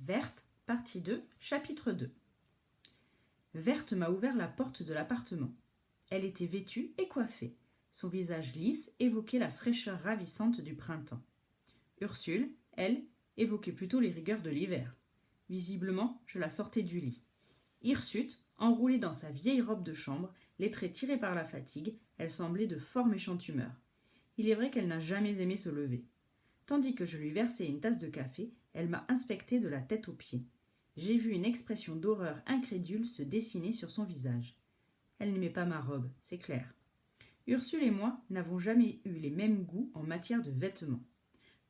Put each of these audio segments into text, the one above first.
Verte, partie 2, chapitre 2. Verte m'a ouvert la porte de l'appartement. Elle était vêtue et coiffée. Son visage lisse évoquait la fraîcheur ravissante du printemps. Ursule, elle, évoquait plutôt les rigueurs de l'hiver. Visiblement, je la sortais du lit. Hirsute, enroulée dans sa vieille robe de chambre, les traits tirés par la fatigue, elle semblait de fort méchante humeur. Il est vrai qu'elle n'a jamais aimé se lever. Tandis que je lui versais une tasse de café, elle m'a inspecté de la tête aux pieds. J'ai vu une expression d'horreur incrédule se dessiner sur son visage. Elle n'aimait pas ma robe, c'est clair. Ursule et moi n'avons jamais eu les mêmes goûts en matière de vêtements.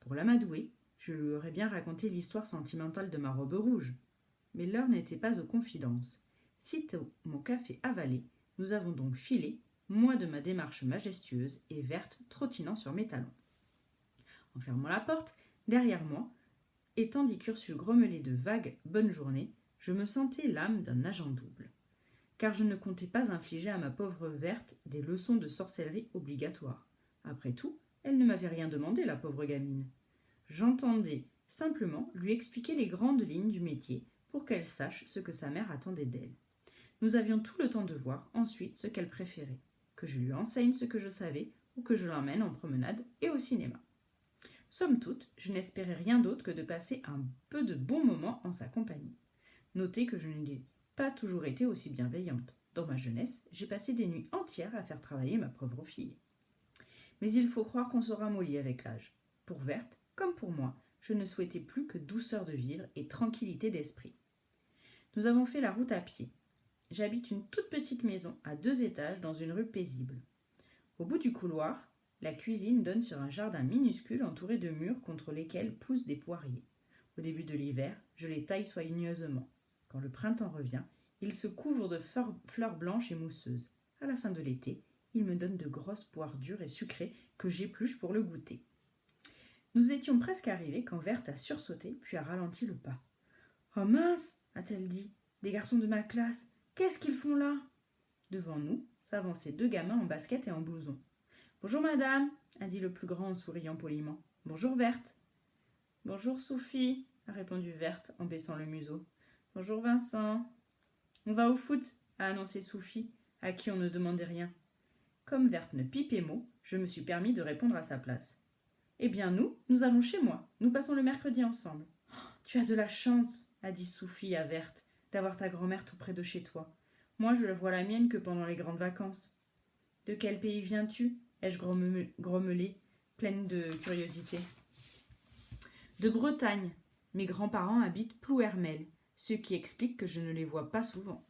Pour l'amadouer, je lui aurais bien raconté l'histoire sentimentale de ma robe rouge. Mais l'heure n'était pas aux confidences. Sitôt mon café avalé, nous avons donc filé, moi de ma démarche majestueuse et Verte trottinant sur mes talons. En fermant la porte, derrière moi, et tandis qu'Ursule grommelait de vagues « bonne journée », je me sentais l'âme d'un agent double. Car je ne comptais pas infliger à ma pauvre Verte des leçons de sorcellerie obligatoires. Après tout, elle ne m'avait rien demandé, la pauvre gamine. J'entendais simplement lui expliquer les grandes lignes du métier pour qu'elle sache ce que sa mère attendait d'elle. Nous avions tout le temps de voir ensuite ce qu'elle préférait, que je lui enseigne ce que je savais ou que je l'emmène en promenade et au cinéma. Somme toute, je n'espérais rien d'autre que de passer un peu de bons moments en sa compagnie. Notez que je n'ai pas toujours été aussi bienveillante. Dans ma jeunesse, j'ai passé des nuits entières à faire travailler ma pauvre fille. Mais il faut croire qu'on se ramollit avec l'âge. Pour Verte, comme pour moi, je ne souhaitais plus que douceur de vivre et tranquillité d'esprit. Nous avons fait la route à pied. J'habite une toute petite maison à 2 étages dans une rue paisible. Au bout du couloir, la cuisine donne sur un jardin minuscule entouré de murs contre lesquels poussent des poiriers. Au début de l'hiver, je les taille soigneusement. Quand le printemps revient, ils se couvrent de fleurs blanches et mousseuses. À la fin de l'été, ils me donnent de grosses poires dures et sucrées que j'épluche pour le goûter. Nous étions presque arrivés quand Verte a sursauté puis a ralenti le pas. « Oh mince !» a-t-elle dit. « Des garçons de ma classe, qu'est-ce qu'ils font là ?» Devant nous s'avançaient 2 gamins en basket et en blouson. « Bonjour madame !» a dit le plus grand en souriant poliment. « Bonjour Verte !»« Bonjour Sophie !» a répondu Verte en baissant le museau. « Bonjour Vincent !»« On va au foot !» a annoncé Sophie, à qui on ne demandait rien. Comme Verte ne pipait mot, je me suis permis de répondre à sa place. « Eh bien nous allons chez moi. Nous passons le mercredi ensemble. Oh, »« Tu as de la chance, » a dit Sophie à Verte, « d'avoir ta grand-mère tout près de chez toi. Moi, je ne vois la mienne que pendant les grandes vacances. »« De quel pays viens-tu » ai-je grommelé, pleine de curiosité. « De Bretagne. Mes grands-parents habitent Plouermel, ce qui explique que je ne les vois pas souvent. »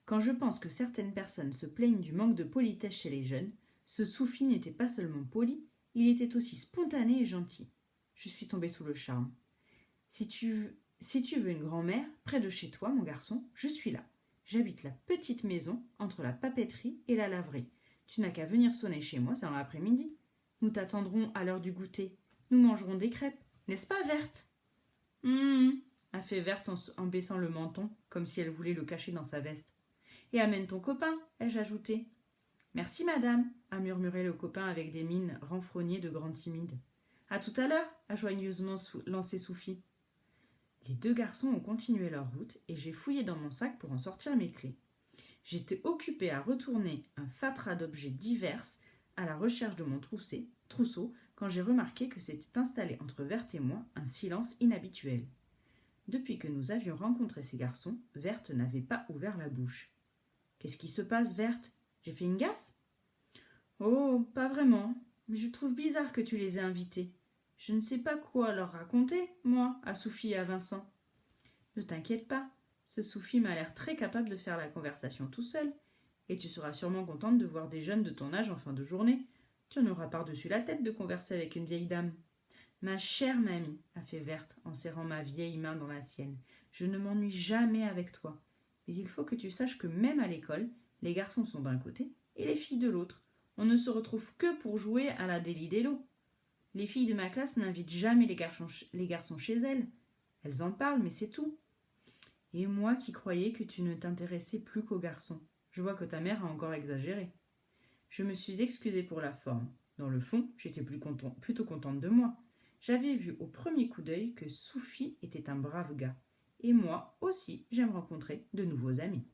Quand je pense que certaines personnes se plaignent du manque de politesse chez les jeunes, ce Soufi n'était pas seulement poli, il était aussi spontané et gentil. Je suis tombée sous le charme. Si tu veux une grand-mère, près de chez toi, mon garçon, je suis là. J'habite la petite maison entre la papeterie et la laverie. Tu n'as qu'à venir sonner chez moi, c'est dans l'après-midi. Nous t'attendrons à l'heure du goûter. Nous mangerons des crêpes, n'est-ce pas, Verte ? A fait Verte en baissant le menton, comme si elle voulait le cacher dans sa veste. Et amène ton copain, ai-je ajouté. Merci, madame, a murmuré le copain avec des mines renfrognées de grand timide. À tout à l'heure, a joyeusement lancé Sophie. Les 2 garçons ont continué leur route et j'ai fouillé dans mon sac pour en sortir mes clés. J'étais occupée à retourner un fatras d'objets divers à la recherche de mon trousseau quand j'ai remarqué que s'était installé entre Verte et moi un silence inhabituel. Depuis que nous avions rencontré ces garçons, Verte n'avait pas ouvert la bouche. « Qu'est-ce qui se passe, Verte ? J'ai fait une gaffe ?»« Oh, pas vraiment, mais je trouve bizarre que tu les aies invités. Je ne sais pas quoi leur raconter, moi, à Sophie et à Vincent. »« Ne t'inquiète pas, ce Sophie m'a l'air très capable de faire la conversation tout seul, et tu seras sûrement contente de voir des jeunes de ton âge en fin de journée. Tu en auras par-dessus la tête de converser avec une vieille dame. »« Ma chère mamie, » a fait Verte en serrant ma vieille main dans la sienne, « je ne m'ennuie jamais avec toi. Mais il faut que tu saches que même à l'école, les garçons sont d'un côté et les filles de l'autre. On ne se retrouve que pour jouer à la Déli-Délo. Les filles de ma classe n'invitent jamais les garçons chez elles. Elles en parlent, mais c'est tout. Et moi qui croyais que tu ne t'intéressais plus qu'aux garçons. Je vois que ta mère a encore exagéré. » Je me suis excusée pour la forme. Dans le fond, j'étais plutôt contente de moi. J'avais vu au premier coup d'œil que Soufi était un brave gars. Et moi aussi, j'aime rencontrer de nouveaux amis.